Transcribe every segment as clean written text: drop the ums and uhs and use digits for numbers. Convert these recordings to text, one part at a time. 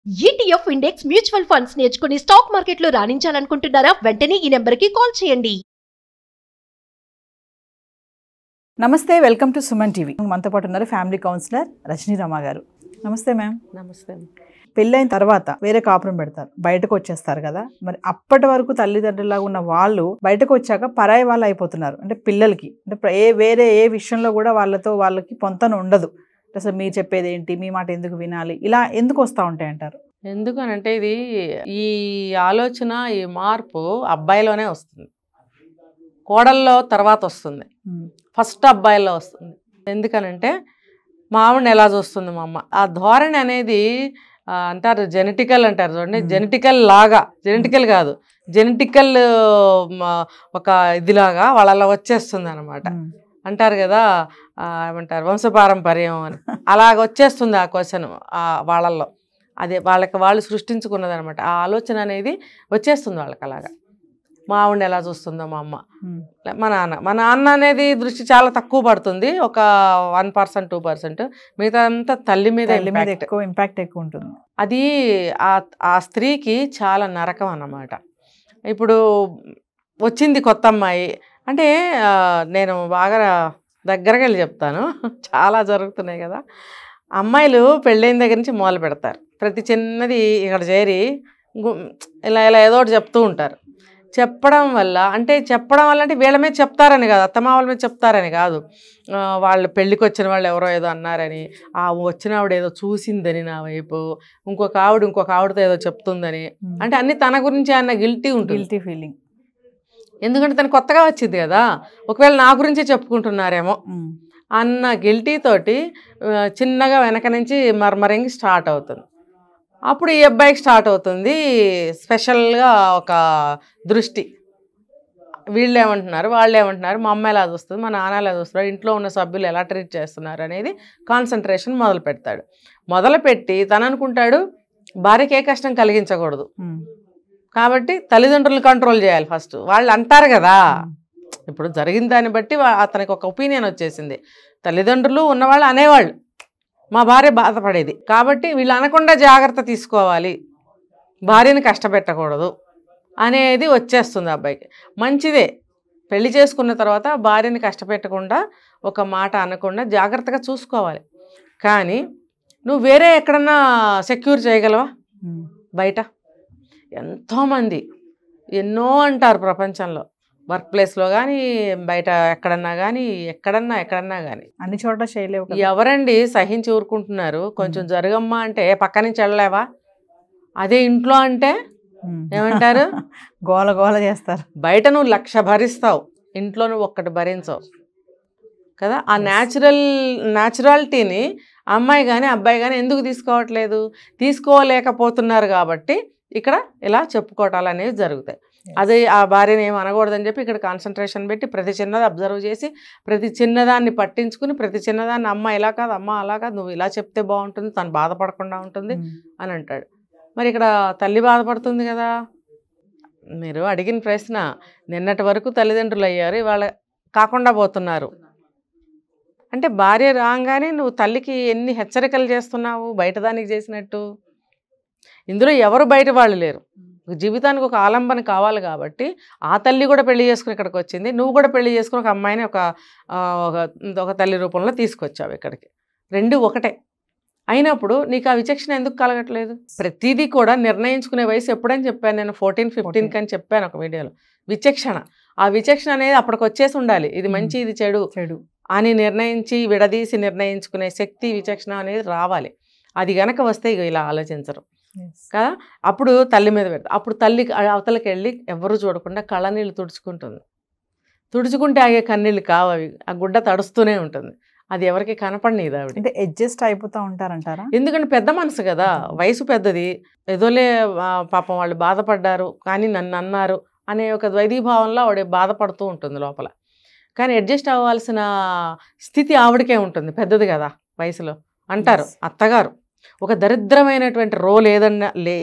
ETF index mutual funds నేర్చుకుని stock మార్కెట్లో రాణించాలనుకుంటున్నారా? వెంటనే ఈ నెంబర్కి కాల్ చేయండి. నమస్తే, వెల్కమ్ టు సుమన్ టీవీ. మనతో పాటు ఉన్నారు ఫ్యామిలీ కౌన్సిలర్ రజనీ రమ గారు. నమస్తే మ్యామ్. నమస్తే. పెళ్ళైన తర్వాత వేరే కాపురం పెడతారు, బయటకు వచ్చేస్తారు కదా. మరి అప్పటి వరకు తల్లిదండ్రులాగా ఉన్న వాళ్ళు బయటకు వచ్చాక పరాయి వాళ్ళు అయిపోతున్నారు. అంటే పిల్లలకి అంటే వేరే ఏ విషయంలో కూడా వాళ్ళకి పొంతన ఉండదు. అసలు మీరు చెప్పేది ఏంటి, మీ మాట ఎందుకు వినాలి, ఇలా ఎందుకు వస్తూ ఉంటాయి అంటారు? ఎందుకనంటే ఈ ఆలోచన, ఈ మార్పు అబ్బాయిలోనే వస్తుంది, కోడల్లో తర్వాత వస్తుంది, ఫస్ట్ అబ్బాయిలో వస్తుంది. ఎందుకనంటే మా ఆవిడని ఎలా చూస్తుంది మా అమ్మ, ఆ ధోరణి అనేది అంటారు జెనెటికల్ అంటారు చూడండి. జెనెటికల్ లాగా, జెనెటికల్ కాదు, జెనెటికల్ ఒక ఇదిలాగా వాళ్ళలో వచ్చేస్తుంది అనమాట. అంటారు కదా, ఏమంటారు వంశపారంపర్యం అని, అలాగ వచ్చేస్తుంది ఆ క్వశ్చన్ వాళ్ళల్లో. అదే వాళ్ళు సృష్టించుకున్నది అనమాట. ఆ ఆలోచన అనేది వచ్చేస్తుంది వాళ్ళకి. అలాగా మా ఆవిడని ఎలా చూస్తుందో మా అమ్మ, మా నాన్న అనేది దృష్టి చాలా తక్కువ పడుతుంది, ఒక 1% 2%. మిగతా అంతా తల్లి మీద ఎక్కువ ఇంపాక్ట్ ఎక్కువ ఉంటుంది. అది ఆ స్త్రీకి చాలా నరకం అన్నమాట. ఇప్పుడు వచ్చింది కొత్త అమ్మాయి అంటే, నేను బాగా దగ్గరగా వెళ్ళి చెప్తాను, చాలా జరుగుతున్నాయి కదా. అమ్మాయిలు పెళ్ళైన దగ్గర నుంచి మొదలు పెడతారు, ప్రతి చిన్నది ఇక్కడ చేరి ఇలా ఏదో ఒకటి చెప్తూ ఉంటారు. చెప్పడం వల్ల అంటే వీళ్ళ మీద చెప్తారని కాదు, అత్తమామల మీద చెప్తారని కాదు, వాళ్ళు పెళ్ళికి వచ్చిన వాళ్ళు ఎవరో ఏదో అన్నారని, ఆ వచ్చిన ఆవిడ ఏదో చూసిందని నా వైపు, ఇంకొక ఆవిడతో ఏదో చెప్తుందని, అంటే అన్ని తన గురించి అన్న గిల్టీ ఉంటుంది, గిల్టీ ఫీలింగ్. ఎందుకంటే తను కొత్తగా వచ్చింది కదా, ఒకవేళ నా గురించే చెప్పుకుంటున్నారేమో అన్న గిల్టీ తోటి చిన్నగా వెనక నుంచి మర్మరింగ్ స్టార్ట్ అవుతుంది. అప్పుడు ఈ అబ్బాయికి స్టార్ట్ అవుతుంది స్పెషల్గా ఒక దృష్టి. వీళ్ళు ఏమంటున్నారు, వాళ్ళు ఏమంటున్నారు, మా అమ్మాయి ఎలా చూస్తుంది, మా నాన్న ఎలా చూస్తున్నారు, ఇంట్లో ఉన్న సభ్యులు ఎలా ట్రీట్ చేస్తున్నారు అనేది కాన్సన్ట్రేషన్ మొదలు పెడతాడు. మొదలుపెట్టి తను అనుకుంటాడు భార్యకి ఏ కష్టం కలిగించకూడదు కాబట్టి తల్లిదండ్రులు కంట్రోల్ చేయాలి ఫస్ట్. వాళ్ళు అంటారు కదా, ఇప్పుడు జరిగిన దాన్ని బట్టి అతనికి ఒక ఒపీనియన్ వచ్చేసింది. తల్లిదండ్రులు ఉన్నవాళ్ళు అనేవాళ్ళు మా భార్య బాధపడేది కాబట్టి వీళ్ళు అనకుండా జాగ్రత్త తీసుకోవాలి, భార్యని కష్టపెట్టకూడదు అనేది వచ్చేస్తుంది అబ్బాయికి. మంచిదే, పెళ్లి చేసుకున్న తర్వాత భార్యని కష్టపెట్టకుండా, ఒక మాట అనకుండా జాగ్రత్తగా చూసుకోవాలి. కానీ నువ్వు వేరే ఎక్కడన్నా సెక్యూర్ చేయగలవా? బయట ఎంతోమంది ఎన్నో అంటారు ప్రపంచంలో, వర్క్ ప్లేస్లో కానీ, బయట ఎక్కడన్నా కానీ, ఎక్కడన్నా కానీ అన్ని చోట్ల చేయలేవు. ఎవరండి సహించి ఊరుకుంటున్నారు? కొంచెం జరగమ్మా అంటే పక్క నుంచి వెళ్ళలేవా? అదే ఇంట్లో అంటే ఏమంటారు, గోల గోల చేస్తారు. బయట నువ్వు 1,00,000 భరిస్తావు, ఇంట్లో నువ్వు 1 భరించవు కదా. ఆ న్యాచురాలిటీని అమ్మాయి కానీ అబ్బాయి కానీ ఎందుకు తీసుకోలేకపోతున్నారు కాబట్టి ఇక్కడ ఇలా చెప్పుకోవటాలు అనేవి జరుగుతాయి. అదే ఆ భార్యని ఏమి అనకూడదని చెప్పి ఇక్కడ కాన్సన్ట్రేషన్ పెట్టి ప్రతి చిన్నది అబ్జర్వ్ చేసి, ప్రతి చిన్నదాన్ని పట్టించుకుని, ప్రతి చిన్నదాన్ని అమ్మ ఇలా కాదు, అమ్మ అలా కాదు, నువ్వు ఇలా చెప్తే బాగుంటుంది, తను బాధపడకుండా ఉంటుంది అని అంటాడు. మరి ఇక్కడ తల్లి బాధపడుతుంది కదా. మీరు అడిగిన ప్రశ్న, నిన్నటి వరకు తల్లిదండ్రులు అయ్యారు, ఇవాళ కాకుండా పోతున్నారు అంటే భార్య రాగానే నువ్వు తల్లికి ఎన్ని హెచ్చరికలు చేస్తున్నావు బయట దానికి చేసినట్టు. ఇందులో ఎవరు బయట వాళ్ళు లేరు, జీవితానికి ఒక ఆలంబన కావాలి కాబట్టి ఆ తల్లి కూడా పెళ్లి చేసుకుని ఇక్కడికి వచ్చింది, నువ్వు కూడా పెళ్లి చేసుకుని ఒక అమ్మాయిని ఒక తల్లి రూపంలో తీసుకొచ్చావు ఇక్కడికి. రెండు ఒకటే అయినప్పుడు నీకు ఆ విచక్షణ ఎందుకు కలగట్లేదు? ప్రతిదీ కూడా నిర్ణయించుకునే వయసు ఎప్పుడని చెప్పాను నేను, 14-15 అని చెప్పాను ఒక వీడియోలో. ఆ విచక్షణ అనేది అప్పటికి వచ్చేసి ఉండాలి. ఇది మంచి, ఇది చెడు అని నిర్ణయించి విడదీసి నిర్ణయించుకునే శక్తి, విచక్షణ అనేది రావాలి. అది గనక వస్తే ఇలా ఆలోచించరు కదా. అప్పుడు తల్లి మీద పెడతారు. అప్పుడు తల్లికి అవతలకి వెళ్ళి ఎవరు చూడకుండా కళ్ళనీళ్ళు తుడుచుకుంటే ఆగే కన్నీళ్ళు కావవి, ఆ గుడ్డ తడుస్తూనే ఉంటుంది. అది ఎవరికి కనపడనిది ఆవిడ. అంటే అడ్జస్ట్ అయిపోతూ ఉంటారంటారా? ఎందుకంటే పెద్ద మనసు కదా, వయసు పెద్దది, ఏదోలే పాపం వాళ్ళు బాధపడ్డారు కానీ నన్ను అన్నారు అనే ఒక ద్వైధీభావంలో ఆవిడ బాధపడుతూ ఉంటుంది లోపల. కానీ అడ్జస్ట్ అవ్వాల్సిన స్థితి ఆవిడకే ఉంటుంది, పెద్దది కదా వయసులో. అంటారు అత్తగారు ఒక దరిద్రమైనటువంటి రోల్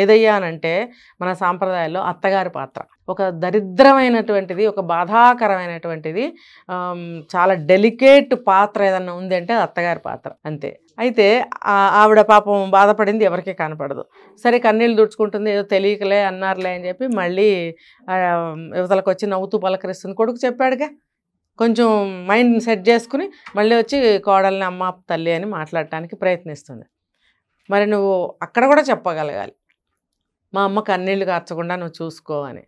ఏదయ్యా అనంటే మన సాంప్రదాయాల్లో అత్తగారి పాత్ర ఒక దరిద్రమైనటువంటిది, ఒక బాధాకరమైనటువంటిది, చాలా డెలికేట్ పాత్ర ఏదన్నా ఉంది అంటే అత్తగారి పాత్ర అంతే. అయితే ఆవిడ పాపం బాధపడింది ఎవరికీ కనపడదు. సరే కన్నీళ్ళు తుడుచుకుంటుంది, ఏదో తెలియకలే అన్నారులే అని చెప్పి మళ్ళీ యువతలకు వచ్చి నవ్వుతూ పలకరిస్తుంది. కొడుకు చెప్పాడుగా, కొంచెం మైండ్ సెట్ చేసుకుని మళ్ళీ వచ్చి కోడల్ని అమ్మ తల్లి అని మాట్లాడటానికి ప్రయత్నిస్తుంది. మరి నువ్వు అక్కడ కూడా చెప్పగలగాలి, మా అమ్మ కన్నీళ్ళు కార్చకుండా నువ్వు చూసుకో అని.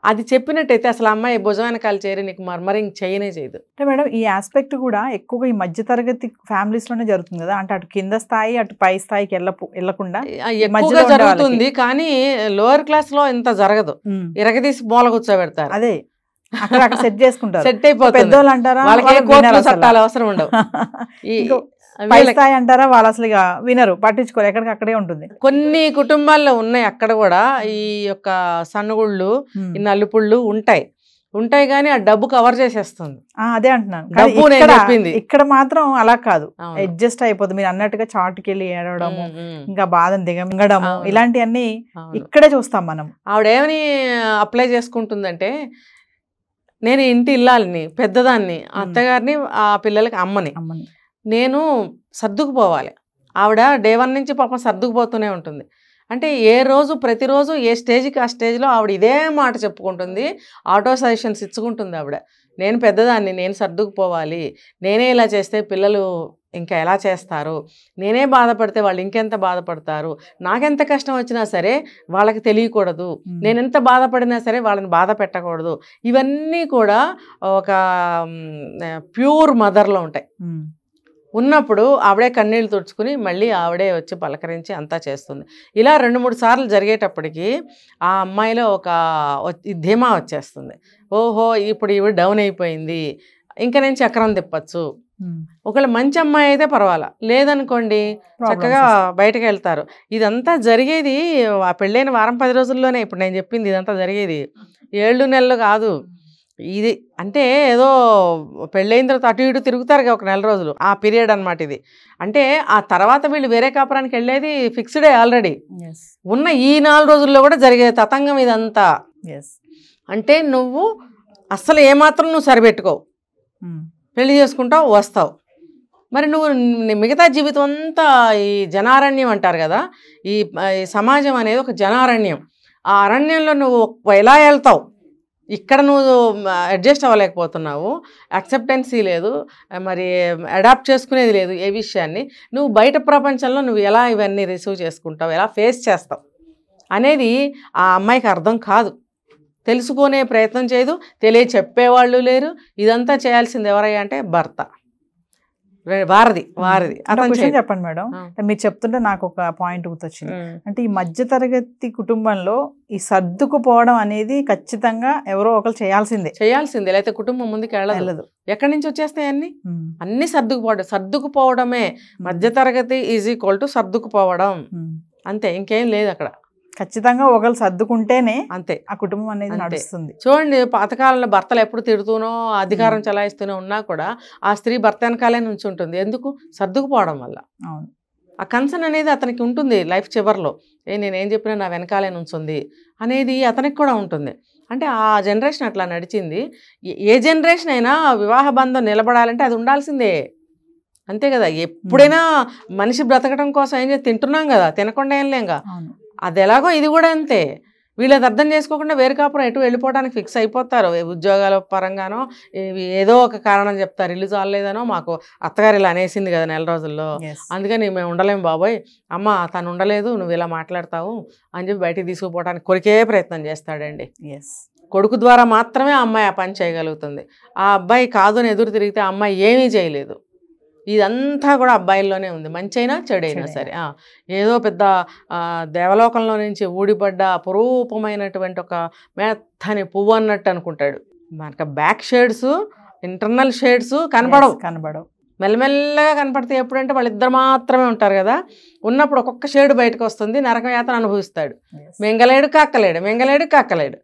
అది చెప్పినట్టయితే అసలు అమ్మాయి భుజం వెనకాల చేరి నీకు మర్మరింగ్ చేయనే చేయదు. అంటే మేడం ఈ ఆస్పెక్ట్ కూడా ఎక్కువగా ఈ మధ్యతరగతి ఫ్యామిలీస్ లోనే జరుగుతుంది కదా, అంటే అటు కింద స్థాయి అటు పై స్థాయికి వెళ్ళకుండా ఎక్కువగా జరుగుతుంది. కానీ లోవర్ క్లాస్ లో ఇంత జరగదు, ఇరగదీసి మూల కూర్చోబెడతారు. అదే అక్కడ సెట్ చేసుకుంటారు, సెట్ అయిపోతుంది. పెద్దోళ్ళు అంటారా వాళ్ళకి కోర్టులు చట్టాలు అవసరం ఉండవు. పై స్థాయి అంటారా వాళ్ళు అసలు ఇక వినరు, పట్టించుకోరు, ఎక్కడికి అక్కడే ఉంటుంది. కొన్ని కుటుంబాల్లో ఉన్నాయి అక్కడ కూడా ఈ యొక్క సన్నుగుళ్ళు, ఈ నలుపుళ్ళు ఉంటాయి కానీ ఆ డబ్బు కవర్ చేసేస్తుంది. అదే అంటున్నాను, డబ్బు నేను చెప్పింది. ఇక్కడ మాత్రం అలా కాదు, అడ్జస్ట్ అయిపోతుంది. మీరు అన్నట్టుగా చాటుకెళ్ళి ఏడవడము, ఇంకా బాధను దిగడము, ఇలాంటివన్నీ ఇక్కడే చూస్తాం మనం. ఆవిడేమని అప్లై చేసుకుంటుందంటే, నేను ఇంటి ఇల్లాలని, పెద్దదాన్ని, అత్తగారిని, ఆ పిల్లలకి అమ్మని, నేను సర్దుకుపోవాలి. ఆవిడ డే 1 నుంచి పాపం సర్దుకుపోతూనే ఉంటుంది. అంటే ప్రతిరోజు ఏ స్టేజ్కి ఆ స్టేజ్లో ఆవిడ ఇదే మాట చెప్పుకుంటుంది, ఆటో సజెషన్స్ ఇచ్చుకుంటుంది. ఆవిడ నేను పెద్దదాన్ని, నేను సర్దుకుపోవాలి, నేనే ఇలా చేస్తే పిల్లలు ఇంకా ఎలా చేస్తారు, నేనే బాధపడితే వాళ్ళు ఇంకెంత బాధపడతారు, నాకెంత కష్టం వచ్చినా సరే వాళ్ళకి తెలియకూడదు, నేను ఎంత బాధపడినా సరే వాళ్ళని బాధ పెట్టకూడదు. ఇవన్నీ కూడా ఒక ప్యూర్ మదర్లో ఉంటాయి. ఉన్నప్పుడు ఆవిడే కన్నీళ్ళు తుడుచుకుని మళ్ళీ ఆవిడే వచ్చి పలకరించి అంతా చేస్తుంది. ఇలా 2-3 సార్లు జరిగేటప్పటికి ఆ అమ్మాయిలో ఒక ధీమా వచ్చేస్తుంది. ఓహో ఇప్పుడు ఇవి డౌన్ అయిపోయింది, ఇంకా నేను చక్రం తిప్పచ్చు. ఒకవేళ మంచి అమ్మాయి అయితే పర్వాలా, లేదనుకోండి చక్కగా బయటకు వెళ్తారు. ఇదంతా జరిగేది ఆ పెళ్ళైన వారం 10 రోజుల్లోనే. ఇప్పుడు నేను చెప్పింది ఇదంతా జరిగేది 7 నెలలు కాదు. ఇది అంటే ఏదో పెళ్ళైన తర్వాత అటు ఇటు తిరుగుతారు ఒక 1 నెల రోజులు, ఆ పీరియడ్ అనమాట ఇది. అంటే ఆ తర్వాత వీళ్ళు వేరే కాపురానికి వెళ్ళేది ఫిక్స్డే ఆల్రెడీ. ఉన్న ఈ 4 రోజుల్లో కూడా జరిగే తతంగం ఇదంతా. అంటే నువ్వు అస్సలు ఏమాత్రం నువ్వు సరిపెట్టుకోవు, పెళ్లి చేసుకుంటావు, వస్తావు. మరి నువ్వు మిగతా జీవితం అంతా ఈ జనారణ్యం అంటారు కదా, ఈ సమాజం అనేది ఒక జనారణ్యం. ఆ అరణ్యంలో నువ్వు ఎలా వెళ్తావు? ఇక్కడ నువ్వు అడ్జస్ట్ అవ్వలేకపోతున్నావు, యాక్సెప్టెన్సీ లేదు, మరి అడాప్ట్ చేసుకునేది లేదు ఏ విషయాన్ని. నువ్వు బయట ప్రపంచంలో నువ్వు ఎలా ఇవన్నీ రిసీవ్ చేసుకుంటావు, ఎలా ఫేస్ చేస్తావు అనేది ఆ అమ్మాయికి అర్థం కాదు. తెలుసుకునే ప్రయత్నం చేయదు, చెప్పేవాళ్ళు లేరు. ఇదంతా చేయాల్సింది ఎవరయ్యా అంటే భర్త, వారధి. చెప్పండి మేడం, మీరు చెప్తుంటే నాకు ఒక పాయింట్ గుర్తొచ్చింది. అంటే ఈ మధ్యతరగతి కుటుంబంలో ఈ సర్దుకుపోవడం అనేది ఖచ్చితంగా ఎవరో ఒకరు చేయాల్సిందే, లేకపోతే కుటుంబం ముందుకు వెళ్ళదు. ఎక్కడి నుంచి వచ్చేస్తాయి అన్ని సర్దుకుపోవడమే. మధ్యతరగతి ఈజ్ ఈక్వల్ టు సర్దుకుపోవడం, అంతే, ఇంకేం లేదు అక్కడ. ఖచ్చితంగా ఒకరు సర్దుకుంటేనే అంతే ఆ కుటుంబం అనేది నడుస్తుంది. చూడండి, పాతకాలంలో భర్తలు ఎప్పుడు తిడుతూనో అధికారం చలాయిస్తూనే ఉన్నా కూడా ఆ స్త్రీ భర్త వెనకాలే నుంచి ఉంటుంది. ఎందుకు? సర్దుకుపోవడం వల్ల. అవును, ఆ కన్సర్న్ అనేది అతనికి ఉంటుంది లైఫ్ చివర్లో. నేనేం చెప్పినా నా వెనకాలే నుంచుంది అనేది అతనికి కూడా ఉంటుంది. అంటే ఆ జనరేషన్ అట్లా నడిచింది. ఏ జనరేషన్ అయినా వివాహ బంధం నిలబడాలంటే అది ఉండాల్సిందే, అంతే కదా. ఎప్పుడైనా మనిషి బ్రతకడం కోసం ఏం చేసి తింటున్నాం కదా, తినకుండా ఏం లేంగా. అది ఎలాగో ఇది కూడా అంతే. వీళ్ళది అర్థం చేసుకోకుండా వేరే కాపురం ఎటు వెళ్ళిపోవడానికి ఫిక్స్ అయిపోతారు. ఉద్యోగాల పరంగానో ఏదో ఒక కారణం చెప్తారు, ఇల్లు చాలలేదనో, మాకు అత్తగారు ఇలా అనేసింది కదా 4 రోజుల్లో, అందుకని మేము ఉండలేము బాబోయ్, అమ్మ తను ఉండలేదు, నువ్వు ఇలా మాట్లాడతావు అని చెప్పి బయటికి తీసుకుపోవడానికి కొరికే ప్రయత్నం చేస్తాడండి. కొడుకు ద్వారా మాత్రమే ఆ అమ్మాయి ఆ పని చేయగలుగుతుంది. ఆ అబ్బాయి కాదు అని ఎదురు తిరిగితే ఆ అమ్మాయి ఏమీ చేయలేదు. ఇదంతా కూడా అబ్బాయిల్లోనే ఉంది, మంచైనా చెడైనా సరే. ఏదో పెద్ద దేవలోకంలో నుంచి ఊడిపడ్డ అపురూపమైనటువంటి ఒక మెత్తని పువ్వు అన్నట్టు అనుకుంటాడు. మనకు బ్యాక్ షేడ్స్, ఇంటర్నల్ షేడ్స్ కనబడవు. మెల్లమెల్లగా కనపడితే ఎప్పుడంటే వాళ్ళిద్దరు మాత్రమే ఉంటారు కదా, ఉన్నప్పుడు ఒక్కొక్క షేడ్ బయటకు వస్తుంది, నరకం యాతన అనుభవిస్తాడు. మింగలేడు కాక్కలేడు,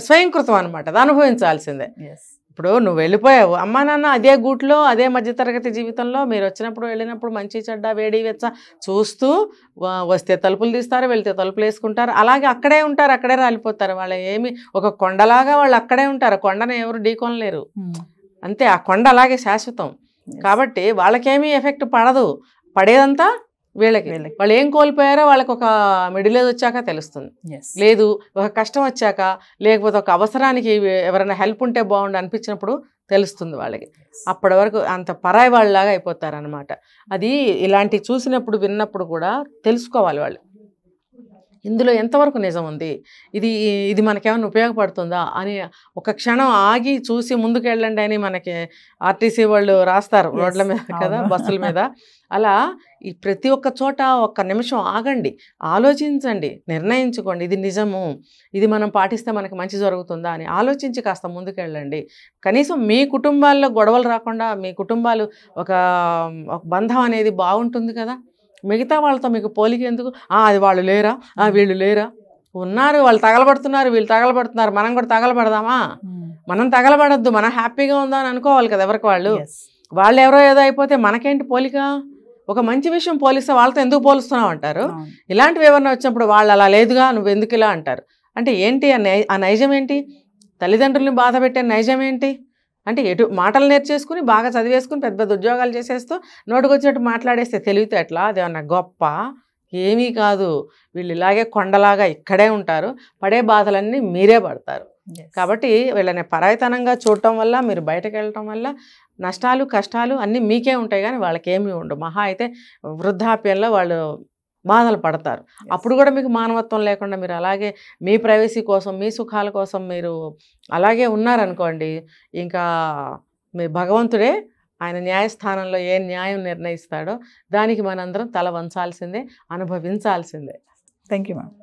స్వయంకృతం అనమాట, అది అనుభవించాల్సిందే. ఇప్పుడు నువ్వు వెళ్ళిపోయావు, అమ్మా నాన్న అదే గూట్లో అదే మధ్యతరగతి జీవితంలో మీరు వచ్చినప్పుడు వెళ్ళినప్పుడు మంచి చెడ్డ వేడి వెచ్చ చూస్తూ వస్తే తలుపులు తీస్తారు, వెళ్తే తలుపులు వేసుకుంటారు, అలాగే అక్కడే ఉంటారు, అక్కడే రాలిపోతారు. వాళ్ళు ఏమి ఒక కొండలాగా వాళ్ళు అక్కడే ఉంటారు, కొండను ఎవరు ఢీకొనలేరు, అంతే. ఆ కొండ అలాగే శాశ్వతం. కాబట్టి వాళ్ళకేమీ ఎఫెక్ట్ పడదు, పడేదంతా వీళ్ళకి. వాళ్ళు ఏం కోల్పోయారో వాళ్ళకి ఒక మిడిల్ ఏజ్ వచ్చాక తెలుస్తుంది, లేదు ఒక కష్టం వచ్చాక, లేకపోతే ఒక అవసరానికి ఎవరైనా హెల్ప్ ఉంటే బాగుండు అనిపించినప్పుడు తెలుస్తుంది వాళ్ళకి. అప్పటి వరకు అంత పరాయి వాళ్ళలాగా అయిపోతారనమాట. అది ఇలాంటివి చూసినప్పుడు విన్నప్పుడు కూడా తెలుసుకోవాలి వాళ్ళు, ఇందులో ఎంతవరకు నిజం ఉంది, ఇది మనకేమైనా ఉపయోగపడుతుందా అని ఒక క్షణం ఆగి చూసి ముందుకు వెళ్ళండి అని మనకి ఆర్టీసీ వాళ్ళు రాస్తారు రోడ్ల మీద కదా, బస్సుల మీద. అలా ఈ ప్రతి ఒక్క చోట ఒక్క నిమిషం ఆగండి, ఆలోచించండి, నిర్ణయించుకోండి, ఇది నిజము, ఇది మనం పాటిస్తే మనకి మంచి జరుగుతుందా అని ఆలోచించి కాస్త ముందుకెళ్ళండి. కనీసం మీ కుటుంబాల్లో గొడవలు రాకుండా మీ కుటుంబాలు ఒక బంధం అనేది బాగుంటుంది కదా. మిగతా వాళ్ళతో మీకు పోలిక ఎందుకు, అది వాళ్ళు లేరా, వీళ్ళు లేరా, ఉన్నారు, వాళ్ళు తగలబడుతున్నారు, వీళ్ళు తగలబడుతున్నారు, మనం కూడా తగలబడదామా? మనం తగలబడద్దు, మనం హ్యాపీగా ఉందా అని అనుకోవాలి కదా ఎవరికి వాళ్ళు. వాళ్ళు ఎవరో ఏదో అయిపోతే మనకేంటి పోలిక? ఒక మంచి విషయం పోలిస్తే వాళ్ళతో ఎందుకు పోలుస్తున్నావు అంటారు. ఇలాంటివి ఎవరైనా వచ్చినప్పుడు వాళ్ళు అలా లేదుగా, నువ్వు ఎందుకు ఇలా అంటారు. అంటే ఏంటి ఆ నైజం ఏంటి? తల్లిదండ్రుల్ని బాధ పెట్టే నైజం ఏంటి అంటే, మాటలు నేర్చేసుకుని బాగా చదివేసుకుని పెద్ద పెద్ద ఉద్యోగాలు చేసేస్తూ నోటుకొచ్చినట్టు మాట్లాడేస్తే తెలివితే ఎట్లా? అదేమన్నా గొప్ప? ఏమీ కాదు. వీళ్ళు ఇలాగే కొండలాగా ఇక్కడే ఉంటారు, పడే బాధలన్నీ మీరే పడతారు. కాబట్టి వీళ్ళని పరాయితనంగా చూడటం వల్ల, మీరు బయటకు వెళ్ళటం వల్ల నష్టాలు కష్టాలు అన్నీ మీకే ఉంటాయి, కానీ వాళ్ళకి ఏమీ ఉండవు. మహా అయితే వృద్ధాప్యంలో వాళ్ళు బాధలు పడతారు. అప్పుడు కూడా మీకు మానవత్వం లేకుండా మీరు అలాగే మీ ప్రైవసీ కోసం, మీ సుఖాల కోసం మీరు అలాగే ఉన్నారనుకోండి, ఇంకా మీ భగవంతుడే ఆయన న్యాయస్థానంలో ఏ న్యాయం నిర్ణయిస్తాడో దానికి మనందరం తల వంచాల్సిందే, అనుభవించాల్సిందే. Thank you ma'am.